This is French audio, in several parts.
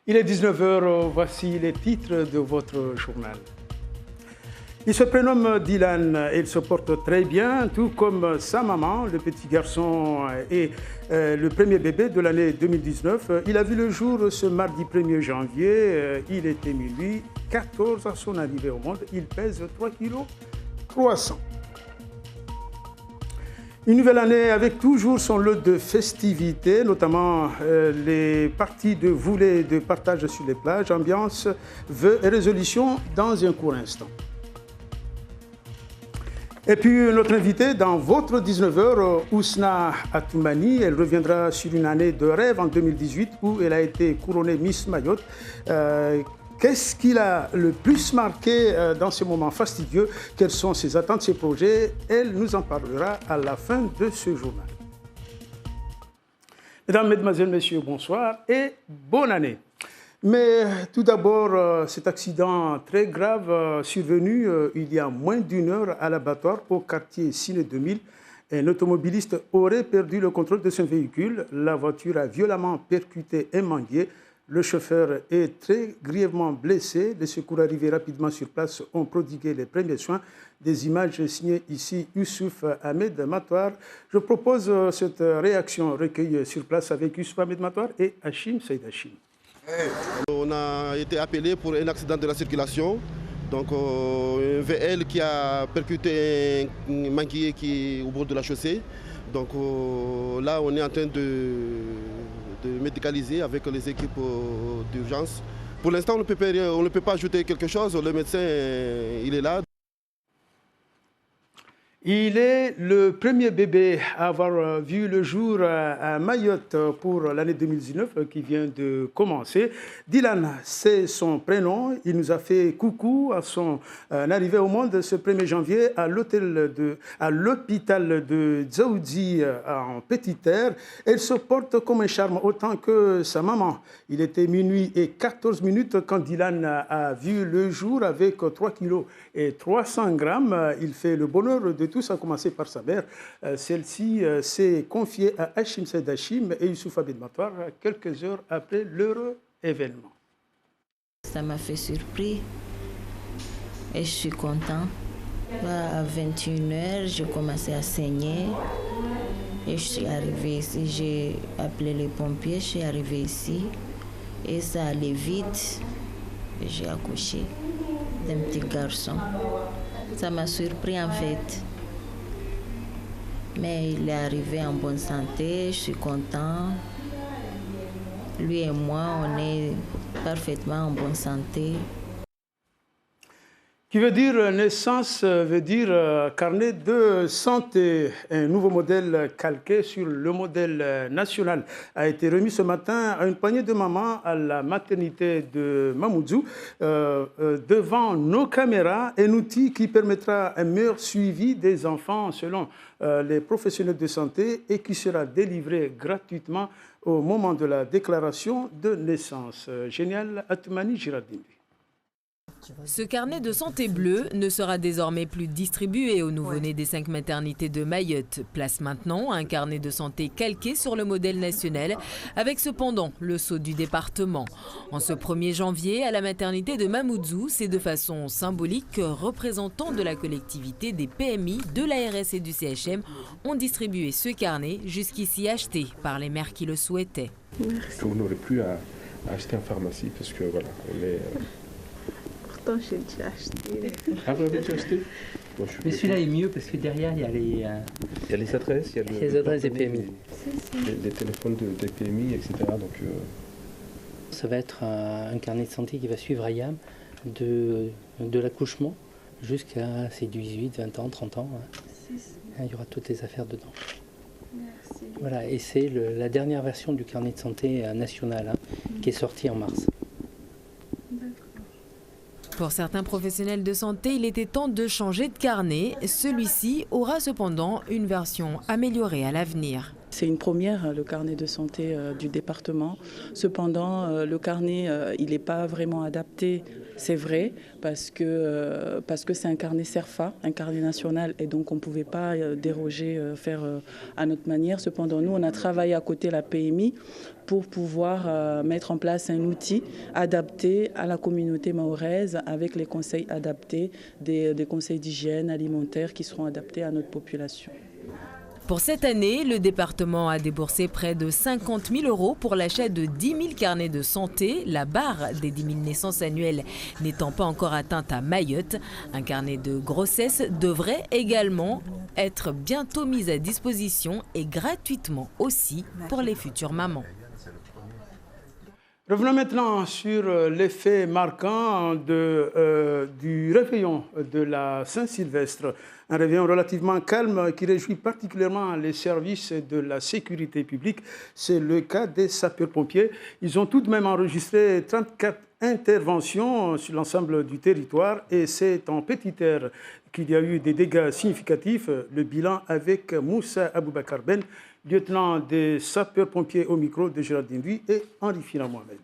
Il est 19 h, voici les titres de votre journal. Il se prénomme Dylan et il se porte très bien, tout comme sa maman. Le petit garçon est le premier bébé de l'année 2019. Il a vu le jour ce mardi 1er janvier. Il était minuit 14 à son arrivée au monde. Il pèse 3 kg 300. Une nouvelle année avec toujours son lot de festivités, notamment les parties de volée de partage sur les plages, ambiance, vœux et résolutions dans un court instant. Et puis notre invitée dans votre 19h, Ousna Atoumani, elle reviendra sur une année de rêve en 2018 où elle a été couronnée Miss Mayotte. Qu'est-ce qui l'a le plus marqué dans ces moments fastidieux? Quelles sont ses attentes, ses projets? Elle nous en parlera à la fin de ce journal. Mesdames, Mesdemoiselles, Messieurs, bonsoir et bonne année. Mais tout d'abord, cet accident très grave survenu il y a moins d'une heure à l'abattoir au quartier Ciné 2000. Un automobiliste aurait perdu le contrôle de son véhicule. La voiture a violemment percuté un mendier. Le chauffeur est très grièvement blessé. Les secours arrivés rapidement sur place ont prodigué les premiers soins. Des images signées ici Youssouf Ahmed Matoar. Je propose cette réaction recueillie sur place avec Youssouf Ahmed Matoar et Hachim Saïd Hachim. On a été appelé pour un accident de la circulation. Donc un VL qui a percuté un manguier qui est au bord de la chaussée. Donc là on est en train de médicaliser avec les équipes d'urgence. Pour l'instant, on ne peut pas ajouter quelque chose. Le médecin, il est là. Il est le premier bébé à avoir vu le jour à Mayotte pour l'année 2019 qui vient de commencer. Dylan, c'est son prénom. Il nous a fait coucou à son arrivée au monde ce 1er janvier à l'hôpital de Dzaoudzi en Petite Terre. Elle se porte comme un charme autant que sa maman. Il était minuit et 14 minutes quand Dylan a vu le jour avec 3 kg et 300 grammes. Il fait le bonheur de tous, à commencer par sa mère. Celle-ci s'est confiée à Hachim Saïd Hachim et Youssouf Ahmed Matoar quelques heures après l'heureux événement. Ça m'a fait surprise et je suis content. À 21h, j'ai commencé à saigner et je suis arrivée ici. J'ai appelé les pompiers, je suis arrivée ici et ça allait vite. J'ai accouché d'un petit garçon. Ça m'a surpris en fait. Mais il est arrivé en bonne santé, je suis content. Lui et moi, on est parfaitement en bonne santé. Qui veut dire naissance, veut dire carnet de santé. Un nouveau modèle calqué sur le modèle national a été remis ce matin à une poignée de mamans à la maternité de Mamoudzou. Devant nos caméras, un outil qui permettra un meilleur suivi des enfants selon les professionnels de santé et qui sera délivré gratuitement au moment de la déclaration de naissance. Génial Atoumani Girardini. Ce carnet de santé bleu ne sera désormais plus distribué aux nouveau-nés des 5 maternités de Mayotte. Place maintenant un carnet de santé calqué sur le modèle national, avec cependant le sceau du département. En ce 1er janvier, à la maternité de Mamoudzou, c'est de façon symbolique que représentants de la collectivité, des PMI, de l'ARS et du CHM ont distribué ce carnet, jusqu'ici acheté par les mères qui le souhaitaient. Merci. Vous n'aurez plus à acheter en pharmacie parce que voilà, on est... J'ai déjà acheté. Ah, vous l'avez déjà acheté? Bon, mais celui-là est mieux parce que derrière, il y a les... Il y a les adresses, il y a les adresses des PMI. Les téléphones des PMI, etc. Donc, ça va être un carnet de santé qui va suivre Ayam de l'accouchement jusqu'à ses 18, 20 ans, 30 ans. Il y aura toutes les affaires dedans. Merci. Voilà, et c'est la dernière version du carnet de santé national qui est sortie en mars. Pour certains professionnels de santé, il était temps de changer de carnet. Celui-ci aura cependant une version améliorée à l'avenir. C'est une première, le carnet de santé du département. Cependant, le carnet, il n'est pas vraiment adapté, c'est vrai, parce que c'est un carnet CERFA, un carnet national, et donc on ne pouvait pas déroger, faire à notre manière. Cependant, nous, on a travaillé à côté de la PMI pour pouvoir mettre en place un outil adapté à la communauté mahoraise, avec les conseils adaptés, des conseils d'hygiène alimentaire qui seront adaptés à notre population. Pour cette année, le département a déboursé près de 50 000 € pour l'achat de 10 000 carnets de santé, la barre des 10 000 naissances annuelles n'étant pas encore atteinte à Mayotte. Un carnet de grossesse devrait également être bientôt mis à disposition et gratuitement aussi pour les futures mamans. Revenons maintenant sur l'effet marquant du réveillon de la Saint-Sylvestre. Un réveillon relativement calme qui réjouit particulièrement les services de la sécurité publique. C'est le cas des sapeurs-pompiers. Ils ont tout de même enregistré 34 interventions sur l'ensemble du territoire et c'est en Petite Terre qu'il y a eu des dégâts significatifs. Le bilan avec Moussa Aboubakar Ben, lieutenant des sapeurs-pompiers au micro de Géraldine Louis et Henri Fina Mohamed.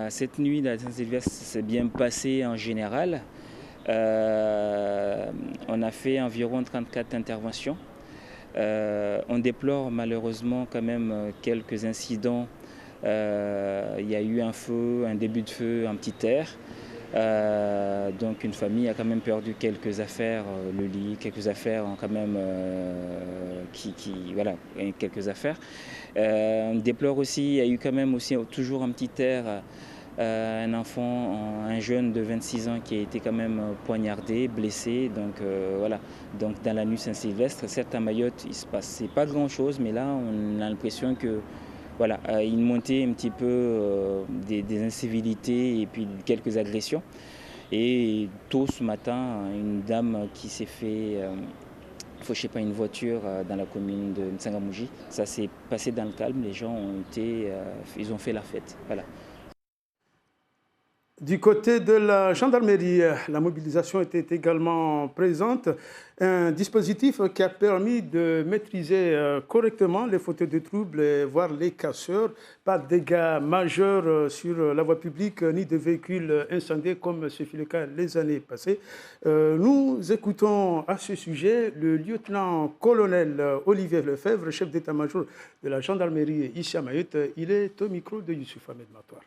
Cette nuit de la Saint-Sylvestre s'est bien passée en général. On a fait environ 34 interventions. On déplore malheureusement quand même quelques incidents. Il y a eu un feu, un début de feu en Petite Terre. Donc une famille a quand même perdu quelques affaires, le lit, quelques affaires ont quand même voilà, quelques affaires. On déplore aussi, il y a eu quand même aussi toujours en Petite Terre un enfant, un jeune de 26 ans qui a été quand même poignardé, blessé. Donc voilà, donc dans la nuit Saint-Sylvestre, certes à Mayotte il se passait pas grand-chose, mais là on a l'impression que voilà, une montée un petit peu des incivilités et puis quelques agressions. Et tôt ce matin, une dame qui s'est fait faucher par une voiture dans la commune de Nsangamouji. Ça s'est passé dans le calme, les gens ils ont fait la fête. Voilà. Du côté de la gendarmerie, la mobilisation était également présente. Un dispositif qui a permis de maîtriser correctement les fauteurs de troubles, voire les casseurs. Pas de dégâts majeurs sur la voie publique, ni de véhicules incendiés comme ce fut le cas les années passées. Nous écoutons à ce sujet le lieutenant-colonel Olivier Lefebvre, chef d'état-major de la gendarmerie ici à Mayotte. Il est au micro de Youssouf Ahmed Matoir.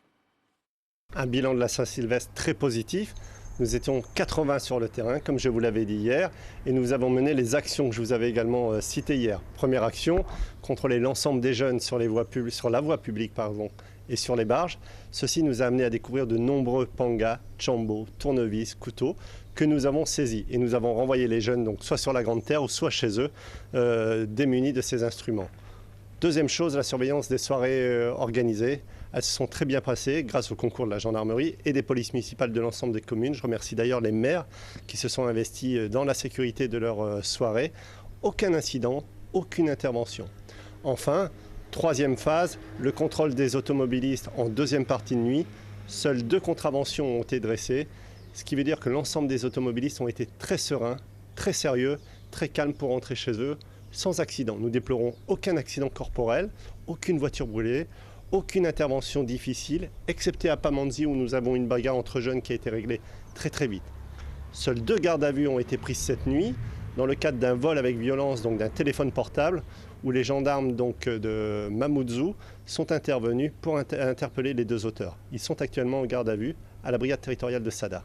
Un bilan de la Saint-Sylvestre très positif. Nous étions 80 sur le terrain, comme je vous l'avais dit hier, et nous avons mené les actions que je vous avais également citées hier. Première action, contrôler l'ensemble des jeunes sur la voie publique et sur les barges. Ceci nous a amené à découvrir de nombreux pangas, tchambos, tournevis, couteaux que nous avons saisis. Et nous avons renvoyé les jeunes donc, soit sur la Grande Terre ou soit chez eux, démunis de ces instruments. Deuxième chose, la surveillance des soirées organisées. Elles se sont très bien passées grâce au concours de la gendarmerie et des polices municipales de l'ensemble des communes. Je remercie d'ailleurs les maires qui se sont investis dans la sécurité de leurs soirées. Aucun incident, aucune intervention. Enfin, troisième phase, le contrôle des automobilistes en deuxième partie de nuit. Seules 2 contraventions ont été dressées, ce qui veut dire que l'ensemble des automobilistes ont été très sereins, très sérieux, très calmes pour rentrer chez eux, sans accident. Nous déplorons aucun accident corporel, aucune voiture brûlée, aucune intervention difficile, excepté à Pamandzi où nous avons une bagarre entre jeunes qui a été réglée très très vite. Seules 2 gardes à vue ont été prises cette nuit dans le cadre d'un vol avec violence, donc d'un téléphone portable, où les gendarmes donc, de Mamoudzou sont intervenus pour interpeller les 2 auteurs. Ils sont actuellement en garde à vue à la brigade territoriale de Sada.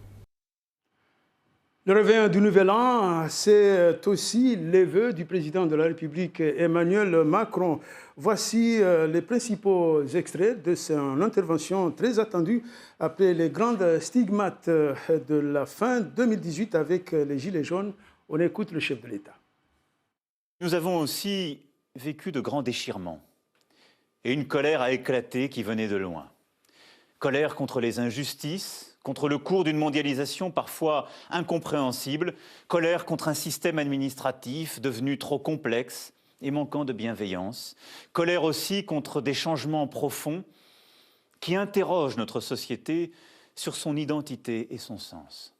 Le réveillon du Nouvel An, c'est aussi les vœux du président de la République, Emmanuel Macron. Voici les principaux extraits de son intervention très attendue après les grandes stigmates de la fin 2018 avec les Gilets jaunes. On écoute le chef de l'État. Nous avons aussi vécu de grands déchirements et une colère a éclaté qui venait de loin. Colère contre les injustices, contre le cours d'une mondialisation parfois incompréhensible, colère contre un système administratif devenu trop complexe et manquant de bienveillance, colère aussi contre des changements profonds qui interrogent notre société sur son identité et son sens.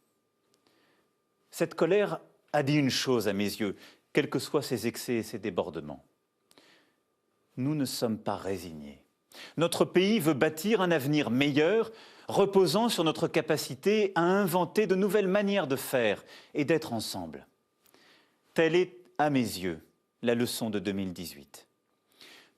Cette colère a dit une chose à mes yeux, quels que soient ses excès et ses débordements. nous ne sommes pas résignés. Notre pays veut bâtir un avenir meilleur, reposant sur notre capacité à inventer de nouvelles manières de faire et d'être ensemble. Telle est, à mes yeux, la leçon de 2018.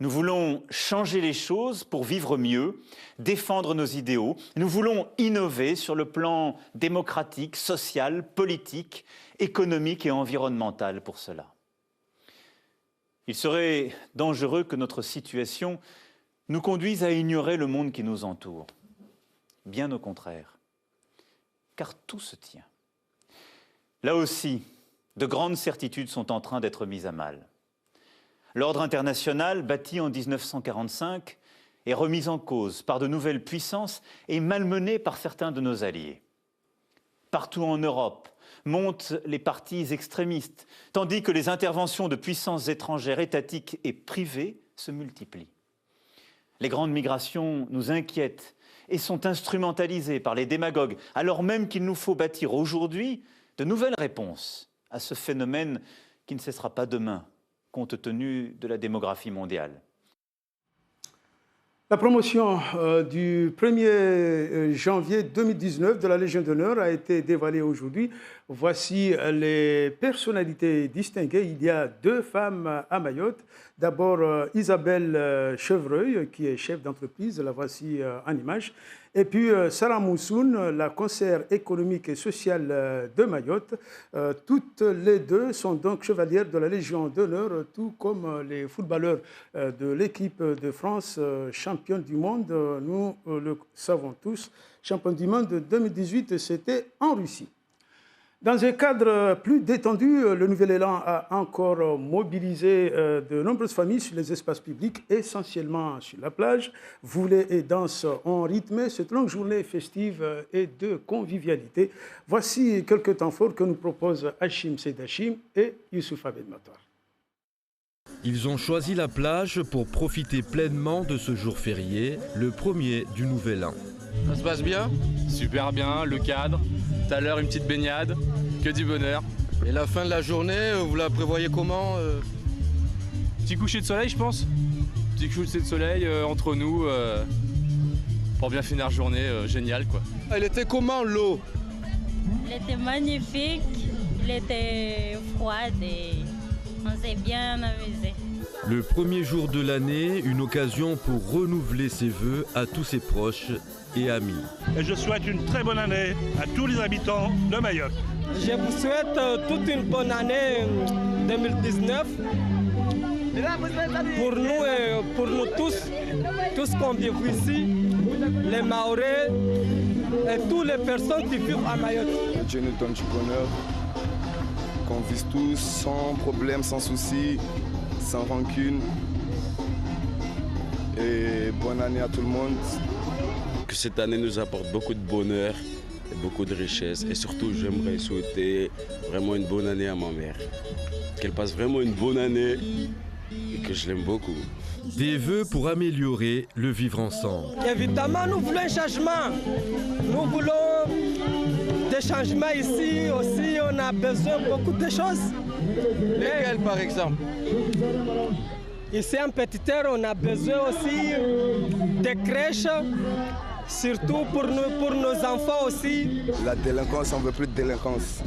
Nous voulons changer les choses pour vivre mieux, défendre nos idéaux. Nous voulons innover sur le plan démocratique, social, politique, économique et environnemental pour cela. Il serait dangereux que notre situation nous conduise à ignorer le monde qui nous entoure. Bien au contraire, car tout se tient. Là aussi, de grandes certitudes sont en train d'être mises à mal. L'ordre international, bâti en 1945, est remis en cause par de nouvelles puissances et malmené par certains de nos alliés. Partout en Europe montent les partis extrémistes, tandis que les interventions de puissances étrangères, étatiques et privées se multiplient. Les grandes migrations nous inquiètent et sont instrumentalisées par les démagogues, alors même qu'il nous faut bâtir aujourd'hui de nouvelles réponses à ce phénomène qui ne cessera pas demain, compte tenu de la démographie mondiale. La promotion du 1er janvier 2019 de la Légion d'honneur a été dévoilée aujourd'hui. Voici les personnalités distinguées. Il y a 2 femmes à Mayotte. D'abord Isabelle Chevreuil, qui est chef d'entreprise, la voici en image. Et puis Sarah Moussoun, la conseillère économique et sociale de Mayotte. Toutes les 2 sont donc chevalières de la Légion d'honneur, tout comme les footballeurs de l'équipe de France, championne du monde. Nous le savons tous, championne du monde de 2018, c'était en Russie. Dans un cadre plus détendu, le Nouvel Élan a encore mobilisé de nombreuses familles sur les espaces publics, essentiellement sur la plage. Voulez et danse ont rythmé cette longue journée festive et de convivialité. Voici quelques temps forts que nous proposent Hachim Sedachim et Youssouf Abed Matar. Ils ont choisi la plage pour profiter pleinement de ce jour férié, le premier du Nouvel An. Ça se passe bien? Super bien, le cadre. Tout à l'heure, une petite baignade, que du bonheur. Et la fin de la journée, vous la prévoyez comment? Petit coucher de soleil, je pense. Petit coucher de soleil entre nous pour bien finir la journée, génial quoi. Elle était comment l'eau? Elle était magnifique, il était froid et on s'est bien amusé. Le premier jour de l'année, une occasion pour renouveler ses vœux à tous ses proches et amis. Et je souhaite une très bonne année à tous les habitants de Mayotte. Je vous souhaite toute une bonne année 2019 pour nous et pour nous tous qu'on vit ici, les Mahorais et toutes les personnes qui vivent à Mayotte. Dieu nous donne du bonheur, qu'on vise tous sans problème, sans souci, sans rancune. Et bonne année à tout le monde. Que cette année nous apporte beaucoup de bonheur et beaucoup de richesse. Et surtout, j'aimerais souhaiter vraiment une bonne année à ma mère. Qu'elle passe vraiment une bonne année et que je l'aime beaucoup. Des vœux pour améliorer le vivre ensemble. Évidemment, nous voulons un changement. Nous voulons des changements ici aussi. On a besoin de beaucoup de choses. Lesquelles, par exemple? Ici, en Petite Terre, on a besoin aussi de crèches. Surtout pour nos enfants aussi. La délinquance, on ne veut plus de délinquance.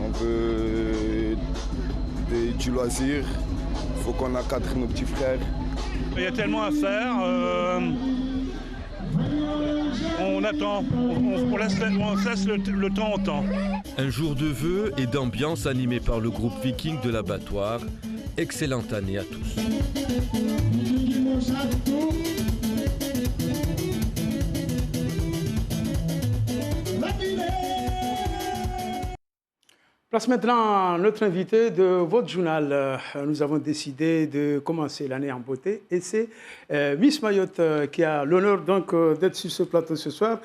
On veut du loisir. Il faut qu'on encadre nos petits frères. Il y a tellement à faire. On attend, on laisse le temps au temps. Un jour de vœux et d'ambiance animé par le groupe Viking de l'Abattoir. Excellente année à tous. Place maintenant notre invité de votre journal. Nous avons décidé de commencer l'année en beauté et c'est Miss Mayotte qui a l'honneur donc d'être sur ce plateau ce soir.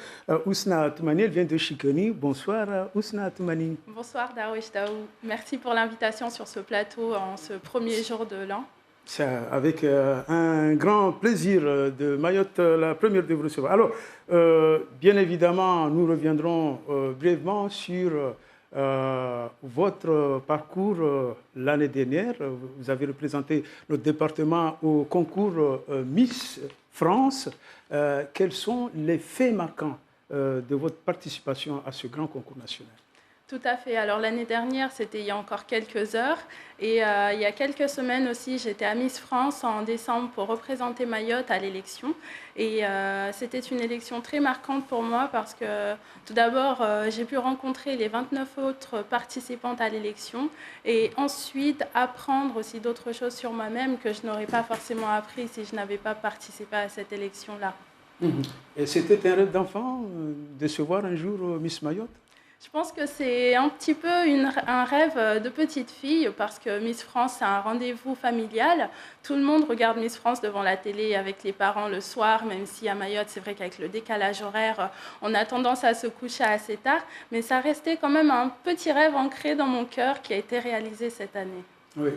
Ousna Toumani, elle vient de Chikoni. Bonsoir Ousna Toumani. Bonsoir Darwish Daou. Merci pour l'invitation sur ce plateau en ce premier jour de l'an. C'est avec un grand plaisir de Mayotte, la première de vous recevoir. Alors, bien évidemment, nous reviendrons brièvement sur votre parcours l'année dernière. Vous avez représenté notre département au concours Miss France. Quels sont les faits marquants de votre participation à ce grand concours national? Tout à fait. Alors l'année dernière, c'était il y a encore quelques heures. Et il y a quelques semaines aussi, j'étais à Miss France en décembre pour représenter Mayotte à l'élection. Et c'était une élection très marquante pour moi parce que tout d'abord, j'ai pu rencontrer les 29 autres participantes à l'élection et ensuite apprendre aussi d'autres choses sur moi-même que je n'aurais pas forcément appris si je n'avais pas participé à cette élection-là. Et c'était un rêve d'enfant de se voir un jour Miss Mayotte? Je pense que c'est un petit peu un rêve de petite fille parce que Miss France, c'est un rendez-vous familial. Tout le monde regarde Miss France devant la télé avec les parents le soir, même si à Mayotte, c'est vrai qu'avec le décalage horaire, on a tendance à se coucher assez tard. Mais ça restait quand même un petit rêve ancré dans mon cœur qui a été réalisé cette année. Oui,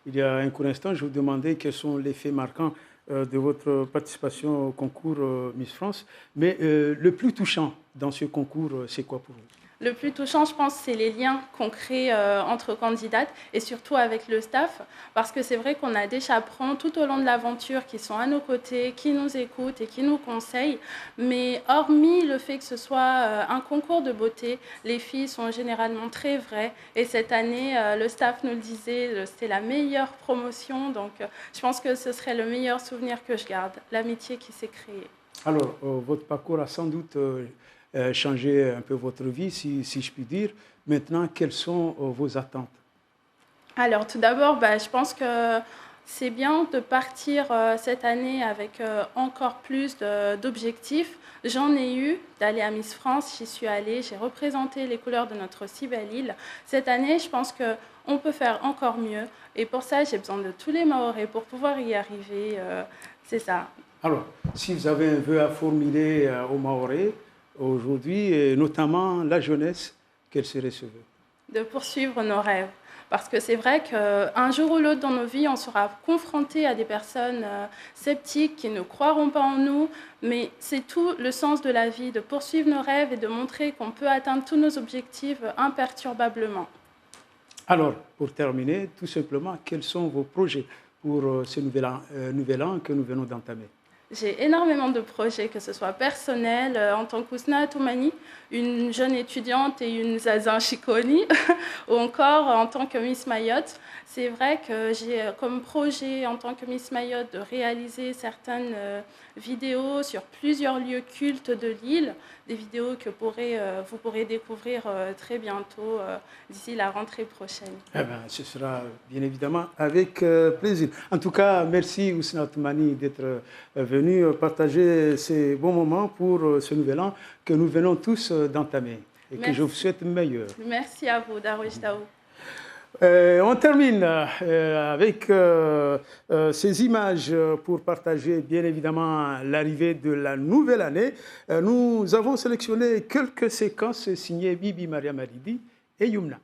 il y a un court instant, je vous demandais quels sont les faits marquants de votre participation au concours Miss France. Mais le plus touchant dans ce concours, c'est quoi pour vous? Le plus touchant, je pense, c'est les liens qu'on crée entre candidates et surtout avec le staff, parce que c'est vrai qu'on a des chaperons tout au long de l'aventure qui sont à nos côtés, qui nous écoutent et qui nous conseillent. Mais hormis le fait que ce soit un concours de beauté, les filles sont généralement très vraies. Et cette année, le staff nous le disait, c'était la meilleure promotion. Donc, je pense que ce serait le meilleur souvenir que je garde, l'amitié qui s'est créée. Alors, votre parcours a sans doute changer un peu votre vie, si je puis dire. Maintenant, quelles sont vos attentes? Alors, tout d'abord, je pense que c'est bien de partir cette année avec encore plus d'objectifs. J'en ai eu d'aller à Miss France, j'y suis allée, j'ai représenté les couleurs de notre si belle île. Cette année, je pense qu'on peut faire encore mieux. Et pour ça, j'ai besoin de tous les Mahorais pour pouvoir y arriver. C'est ça. Alors, si vous avez un vœu à formuler aux Mahorais, aujourd'hui, et notamment la jeunesse, quel serait ce vœu? De poursuivre nos rêves. Parce que c'est vrai qu'un jour ou l'autre dans nos vies, on sera confronté à des personnes sceptiques qui ne croiront pas en nous. Mais c'est tout le sens de la vie, de poursuivre nos rêves et de montrer qu'on peut atteindre tous nos objectifs imperturbablement. Alors, pour terminer, tout simplement, quels sont vos projets pour ce nouvel an que nous venons d'entamer? J'ai énormément de projets, que ce soit personnel, en tant qu'Ousna Toumani, une jeune étudiante et une Zazan Chikoni, ou encore en tant que Miss Mayotte. C'est vrai que j'ai comme projet en tant que Miss Mayotte de réaliser certaines vidéos sur plusieurs lieux cultes de l'île, des vidéos que vous pourrez découvrir très bientôt, d'ici la rentrée prochaine. Ce sera bien évidemment avec plaisir. En tout cas, merci Ousna Toumani d'être venu partager ces bons moments pour ce nouvel an que nous venons tous d'entamer et que je vous souhaite meilleur. Merci à vous, Darwish Taou. On termine avec ces images pour partager bien évidemment l'arrivée de la nouvelle année. Nous avons sélectionné quelques séquences signées Bibi Mariam Aridi et Yumna.